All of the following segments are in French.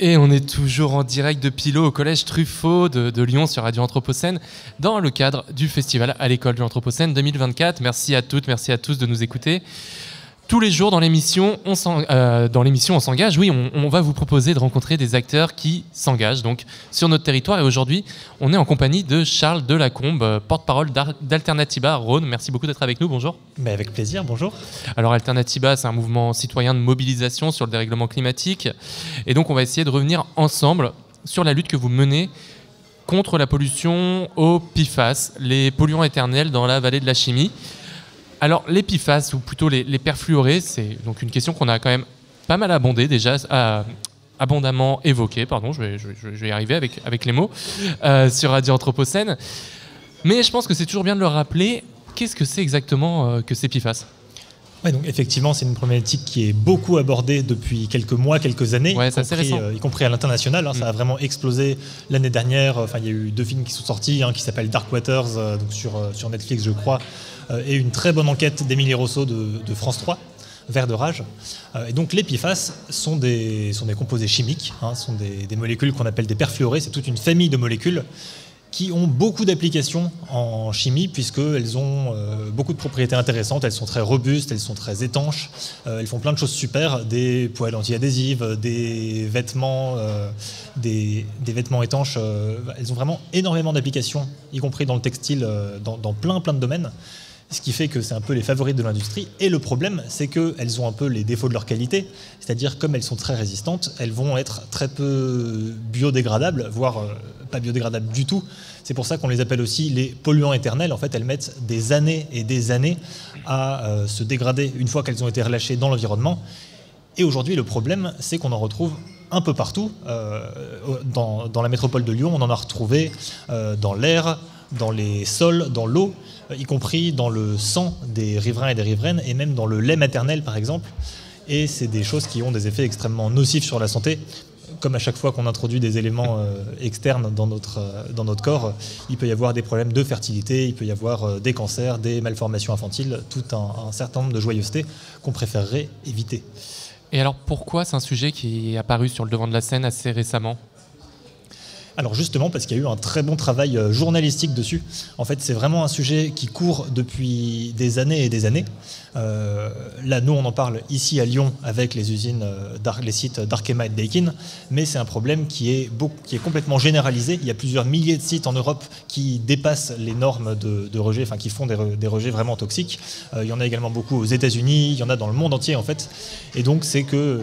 Et on est toujours en direct de Pilot au collège Truffaut de Lyon sur Radio Anthropocène dans le cadre du festival à l'école de l'Anthropocène 2024. Merci à toutes, merci à tous de nous écouter. Tous les jours dans l'émission, on s'engage. Oui, on va vous proposer de rencontrer des acteurs qui s'engagent donc sur notre territoire. Et aujourd'hui, on est en compagnie de Charles Delacombe, porte-parole d'Alternatiba Rhône. Merci beaucoup d'être avec nous. Bonjour. Mais avec plaisir, bonjour. Alors Alternatiba, c'est un mouvement citoyen de mobilisation sur le dérèglement climatique. Et donc, on va essayer de revenir ensemble sur la lutte que vous menez contre la pollution aux PFAS, les polluants éternels dans la vallée de la chimie. Alors, les PFAS, ou plutôt les perfluorés, c'est donc une question qu'on a quand même pas mal abondamment évoquée, pardon, je vais y arriver avec les mots, sur Radio Anthropocène. Mais je pense que c'est toujours bien de le rappeler. Qu'est-ce que c'est exactement que ces PFAS ? Ouais, donc effectivement, c'est une problématique qui est beaucoup abordée depuis quelques mois, quelques années, ouais, y compris à l'international. Ça a vraiment explosé l'année dernière. Enfin, il y a eu 2 films qui sont sortis, qui s'appellent Dark Waters, donc sur Netflix, je crois, et une très bonne enquête d'Émilie Rousseau de France 3, Vert de rage. Et donc les PFAS sont des composés chimiques, sont des molécules qu'on appelle des perfluorés. C'est toute une famille de molécules qui ont beaucoup d'applications en chimie, puisqu'elles ont beaucoup de propriétés intéressantes. Elles sont très robustes, elles sont très étanches, elles font plein de choses super, des poêles anti-adhésives, des vêtements étanches. Elles ont vraiment énormément d'applications, y compris dans le textile, dans plein de domaines. Ce qui fait que c'est un peu les favoris de l'industrie. Et le problème, c'est qu'elles ont un peu les défauts de leur qualité. C'est-à-dire, comme elles sont très résistantes, elles vont être très peu biodégradables, voire pas biodégradables du tout. C'est pour ça qu'on les appelle aussi les polluants éternels. En fait, elles mettent des années et des années à se dégrader une fois qu'elles ont été relâchées dans l'environnement. Et aujourd'hui, le problème, c'est qu'on en retrouve un peu partout. Dans la métropole de Lyon, on en a retrouvé dans l'air, dans les sols, dans l'eau, y compris dans le sang des riverains et des riveraines, et même dans le lait maternel, par exemple. Et c'est des choses qui ont des effets extrêmement nocifs sur la santé. Comme à chaque fois qu'on introduit des éléments externes dans notre corps, il peut y avoir des problèmes de fertilité, il peut y avoir des cancers, des malformations infantiles, tout un certain nombre de joyeusetés qu'on préférerait éviter. Et alors pourquoi c'est un sujet qui est apparu sur le devant de la scène assez récemment ? Alors justement parce qu'il y a eu un très bon travail journalistique dessus. En fait, c'est vraiment un sujet qui court depuis des années et des années. Là, nous, on en parle ici à Lyon avec les usines, les sites d'Arkema et de Daikin, mais c'est un problème qui est complètement généralisé. Il y a plusieurs milliers de sites en Europe qui dépassent les normes de rejet, enfin qui font des rejets vraiment toxiques. Il y en a également beaucoup aux États-Unis, il y en a dans le monde entier en fait. Et donc c'est que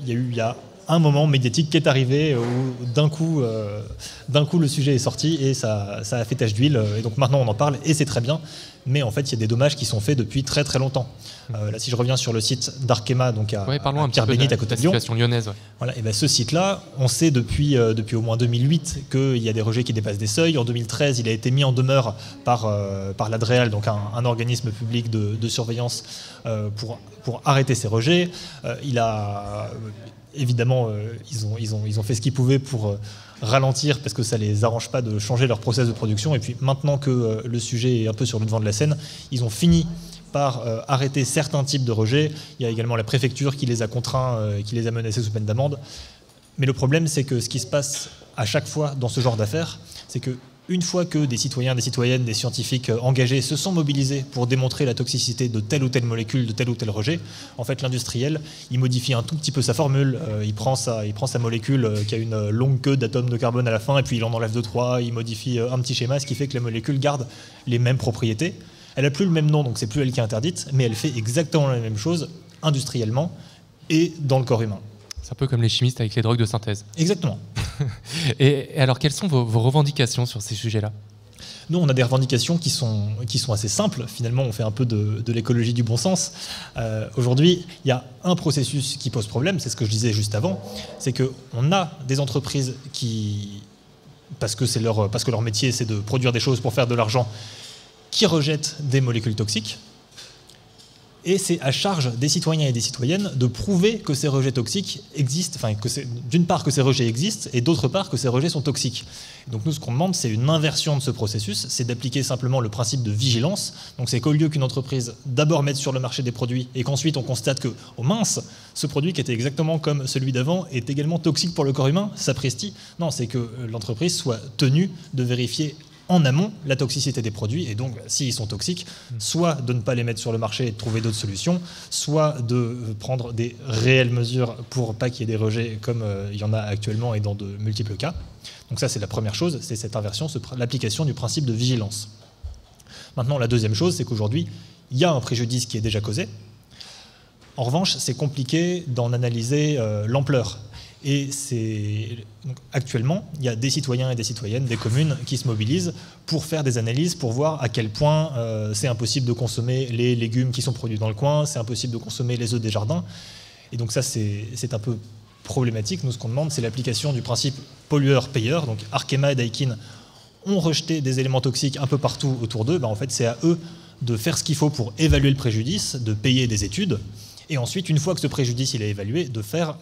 il y a un moment médiatique qui est arrivé où d'un coup le sujet est sorti et ça a fait tache d'huile, et donc maintenant on en parle et c'est très bien, mais en fait il y a des dommages qui sont faits depuis très très longtemps. Là, si je reviens sur le site d'Arkema, donc à Pierre-Bénite à côté de Lyon, situation lyonnaise, ouais. Voilà, et ben ce site-là, on sait depuis au moins 2008 qu'il y a des rejets qui dépassent des seuils. En 2013, il a été mis en demeure par l'ADREAL, donc un organisme public de surveillance, pour arrêter ces rejets. Évidemment, ils ont fait ce qu'ils pouvaient pour ralentir, parce que ça ne les arrange pas de changer leur process de production. Et puis maintenant que le sujet est un peu sur le devant de la scène, ils ont fini par arrêter certains types de rejets. Il y a également la préfecture qui les a contraints, qui les a menacés sous peine d'amende. Mais le problème, c'est que ce qui se passe à chaque fois dans ce genre d'affaires, c'est que une fois que des citoyens, des citoyennes, des scientifiques engagés se sont mobilisés pour démontrer la toxicité de telle ou telle molécule, de tel ou tel rejet, en fait l'industriel, il modifie un tout petit peu sa formule, il prend sa molécule qui a une longue queue d'atomes de carbone à la fin, et puis il en enlève 2-3, il modifie un petit schéma, ce qui fait que la molécule garde les mêmes propriétés. Elle n'a plus le même nom, donc c'est plus elle qui est interdite, mais elle fait exactement la même chose industriellement et dans le corps humain. C'est un peu comme les chimistes avec les drogues de synthèse. Exactement. Et alors, quelles sont vos revendications sur ces sujets-là ? Nous, on a des revendications qui sont assez simples. Finalement, on fait un peu de l'écologie du bon sens. Aujourd'hui, il y a un processus qui pose problème, c'est ce que je disais juste avant, c'est qu'on a des entreprises qui, parce que leur métier, c'est de produire des choses pour faire de l'argent, qui rejettent des molécules toxiques. Et c'est à charge des citoyens et des citoyennes de prouver que ces rejets toxiques existent, enfin, d'une part que ces rejets existent, et d'autre part que ces rejets sont toxiques. Et donc nous, ce qu'on demande, c'est une inversion de ce processus, c'est d'appliquer simplement le principe de vigilance. Donc c'est qu'au lieu qu'une entreprise d'abord mette sur le marché des produits, et qu'ensuite on constate que, oh mince, ce produit qui était exactement comme celui d'avant est également toxique pour le corps humain, sapristi. Non, c'est que l'entreprise soit tenue de vérifier en amont la toxicité des produits, et donc s'ils sont toxiques, soit de ne pas les mettre sur le marché et de trouver d'autres solutions, soit de prendre des réelles mesures pour pas qu'il y ait des rejets comme il y en a actuellement et dans de multiples cas. Donc ça, c'est la première chose, c'est cette inversion, l'application du principe de vigilance. Maintenant, la deuxième chose, c'est qu'aujourd'hui, il y a un préjudice qui est déjà causé. En revanche, c'est compliqué d'en analyser l'ampleur. Et donc, actuellement, il y a des citoyens et des citoyennes, des communes qui se mobilisent pour faire des analyses, pour voir à quel point c'est impossible de consommer les légumes qui sont produits dans le coin, c'est impossible de consommer les œufs des jardins. Et donc ça, c'est un peu problématique. Nous, ce qu'on demande, c'est l'application du principe pollueur-payeur. Donc Arkema et Daikin ont rejeté des éléments toxiques un peu partout autour d'eux. En fait, c'est à eux de faire ce qu'il faut pour évaluer le préjudice, de payer des études. Et ensuite, une fois que ce préjudice il est évalué, de faire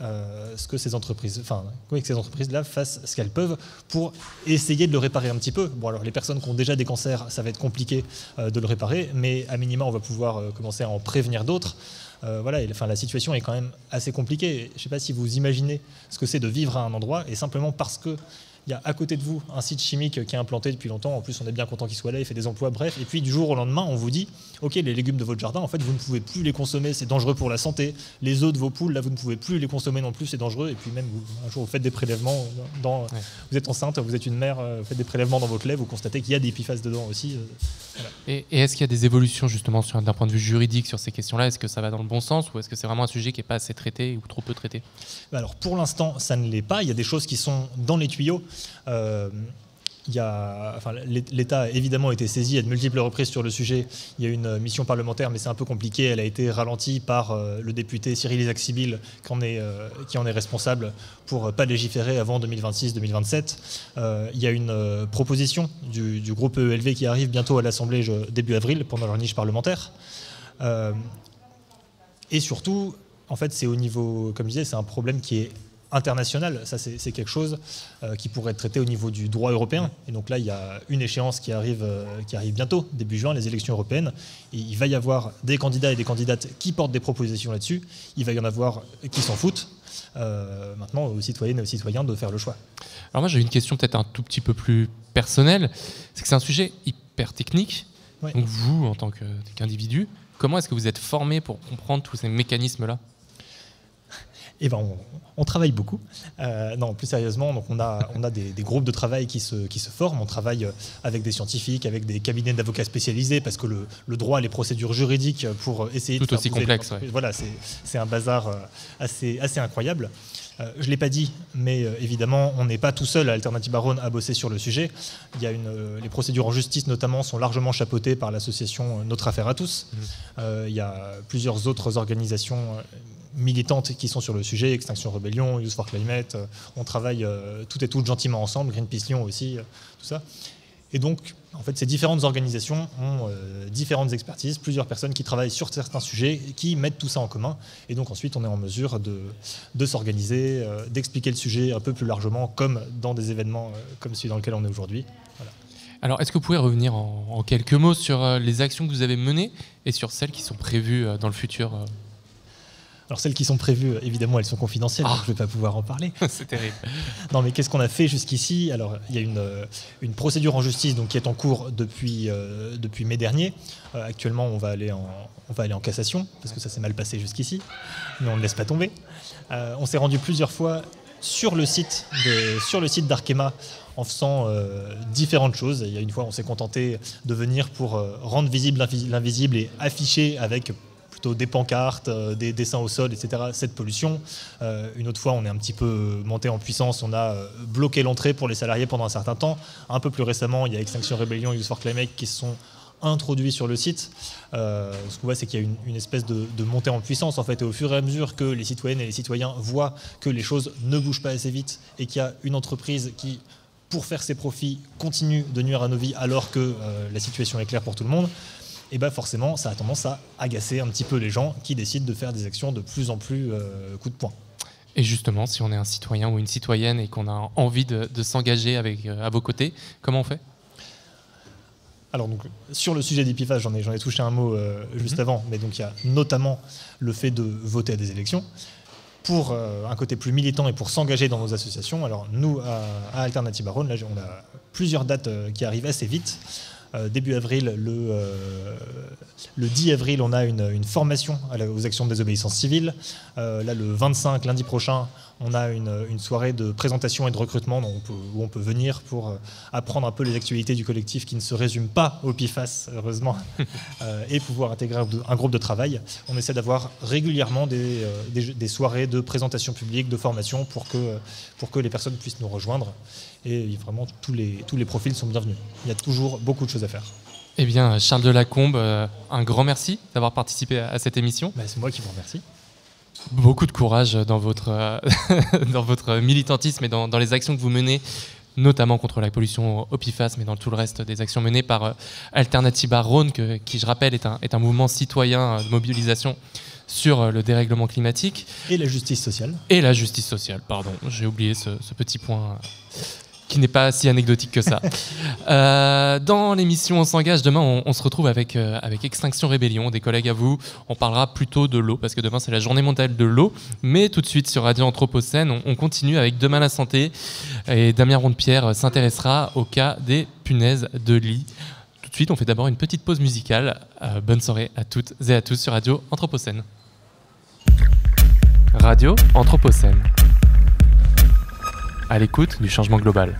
ce que ces entreprises-là fassent ce qu'elles peuvent pour essayer de le réparer un petit peu. Bon, alors les personnes qui ont déjà des cancers, ça va être compliqué de le réparer, mais à minima, on va pouvoir commencer à en prévenir d'autres. Voilà, la situation est quand même assez compliquée. Je ne sais pas si vous imaginez ce que c'est de vivre à un endroit et simplement parce que il y a à côté de vous un site chimique qui est implanté depuis longtemps, en plus on est bien content qu'il soit là, il fait des emplois, bref, et puis du jour au lendemain on vous dit ok, les légumes de votre jardin en fait vous ne pouvez plus les consommer, c'est dangereux pour la santé, les œufs de vos poules là vous ne pouvez plus les consommer non plus, c'est dangereux, et puis même un jour vous faites des prélèvements vous êtes enceinte, vous êtes une mère, vous faites des prélèvements dans votre lait, vous constatez qu'il y a des PFAS dedans aussi. Voilà. Et est-ce qu'il y a des évolutions justement d'un point de vue juridique sur ces questions-là? Est-ce que ça va dans le bon sens ou est-ce que c'est vraiment un sujet qui n'est pas assez traité ou trop peu traité? Alors pour l'instant ça ne l'est pas, il y a des choses qui sont dans les tuyaux. L'État a évidemment été saisi à de multiples reprises sur le sujet. Il y a une mission parlementaire, mais c'est un peu compliqué. Elle a été ralentie par le député Cyril Isaac-Sibyl, qui en est responsable pour ne pas légiférer avant 2026-2027. Il y a une proposition du groupe EELV qui arrive bientôt à l'Assemblée début avril, pendant leur niche parlementaire. Et surtout, en fait, c'est au niveau, comme je disais, c'est un problème qui est international, ça c'est quelque chose qui pourrait être traité au niveau du droit européen. Et donc là, il y a une échéance qui arrive bientôt, début juin, les élections européennes. Et il va y avoir des candidats et des candidates qui portent des propositions là-dessus. Il va y en avoir qui s'en foutent. Maintenant, aux citoyennes et aux citoyens de faire le choix. Alors moi, j'ai une question peut-être un tout petit peu plus personnelle. C'est que c'est un sujet hyper technique. Oui. Donc vous, en tant qu'individu, comment est-ce que vous êtes formé pour comprendre tous ces mécanismes-là ? Eh ben, on travaille beaucoup. Non, plus sérieusement, donc on a des groupes de travail qui se forment. On travaille avec des scientifiques, avec des cabinets d'avocats spécialisés, parce que le droit, les procédures juridiques pour essayer de faire aussi complexe. Ouais. Voilà, c'est un bazar assez incroyable. Je ne l'ai pas dit, mais évidemment, on n'est pas tout seul à Alternative Rhône à bosser sur le sujet. Il y a les procédures en justice, notamment, sont largement chapeautées par l'association Notre Affaire à tous. Il y a plusieurs autres organisations militantes qui sont sur le sujet, Extinction Rebellion, Youth for Climate, on travaille toutes et toutes gentiment ensemble, Greenpeace Lyon aussi, tout ça. Et donc, en fait, ces différentes organisations ont différentes expertises, plusieurs personnes qui travaillent sur certains sujets, qui mettent tout ça en commun. Et donc ensuite, on est en mesure de s'organiser, d'expliquer le sujet un peu plus largement, comme dans des événements comme celui dans lequel on est aujourd'hui. Voilà. Alors, est-ce que vous pouvez revenir en quelques mots sur les actions que vous avez menées et sur celles qui sont prévues dans le futur Alors celles qui sont prévues, évidemment, elles sont confidentielles, donc je ne vais pas pouvoir en parler. C'est terrible. Non, mais qu'est-ce qu'on a fait jusqu'ici? Alors, il y a une procédure en justice donc, qui est en cours depuis mai dernier. Actuellement, on va aller en cassation, parce que ça s'est mal passé jusqu'ici, mais on ne laisse pas tomber. On s'est rendu plusieurs fois sur le site d'Arkema en faisant différentes choses. Il y a une fois, on s'est contenté de venir pour rendre visible l'invisible et afficher avec plutôt des pancartes, des dessins au sol, etc., cette pollution. Une autre fois, on est un petit peu monté en puissance, on a bloqué l'entrée pour les salariés pendant un certain temps. Un peu plus récemment, il y a Extinction Rebellion et Youth for Climate qui se sont introduits sur le site. Ce qu'on voit, c'est qu'il y a une espèce de montée en puissance, en fait, et au fur et à mesure que les citoyennes et les citoyens voient que les choses ne bougent pas assez vite et qu'il y a une entreprise qui, pour faire ses profits, continue de nuire à nos vies alors que la situation est claire pour tout le monde, et ben forcément, ça a tendance à agacer un petit peu les gens qui décident de faire des actions de plus en plus coup de poing. Et justement, si on est un citoyen ou une citoyenne et qu'on a envie de s'engager à vos côtés, comment on fait ? Alors donc, sur le sujet d'Epifas, j'en ai touché un mot juste avant, mais donc il y a notamment le fait de voter à des élections. Pour un côté plus militant et pour s'engager dans nos associations, alors nous, à Alternativa Rhône, là, on a plusieurs dates qui arrivent assez vite. Début avril, le 10 avril, on a une formation aux actions de désobéissance civile. Là, le 25, lundi prochain, on a une soirée de présentation et de recrutement où on peut venir pour apprendre un peu les actualités du collectif qui ne se résument pas au PIFAS, heureusement, et pouvoir intégrer un groupe de travail. On essaie d'avoir régulièrement des soirées de présentation publique, de formation pour que les personnes puissent nous rejoindre. Et vraiment, tous les profils sont bienvenus. Il y a toujours beaucoup de choses à faire. Eh bien, Charles Delacombe, un grand merci d'avoir participé à cette émission. C'est moi qui vous remercie. Beaucoup de courage dans votre, dans votre militantisme et dans les actions que vous menez, notamment contre la pollution au PFAS, mais dans tout le reste des actions menées par Alternativa Rhône, qui, je rappelle, est un mouvement citoyen de mobilisation sur le dérèglement climatique. Et la justice sociale. Et la justice sociale, pardon. J'ai oublié ce petit point qui n'est pas si anecdotique que ça. Dans l'émission On s'engage, demain, on se retrouve avec Extinction Rébellion, des collègues à vous. On parlera plutôt de l'eau, parce que demain, c'est la journée mondiale de l'eau. Mais tout de suite, sur Radio Anthropocène, on continue avec Demain la santé. Et Damien Rondepierre s'intéressera au cas des punaises de lit. Tout de suite, on fait d'abord une petite pause musicale. Bonne soirée à toutes et à tous sur Radio Anthropocène. Radio Anthropocène. À l'écoute du changement global.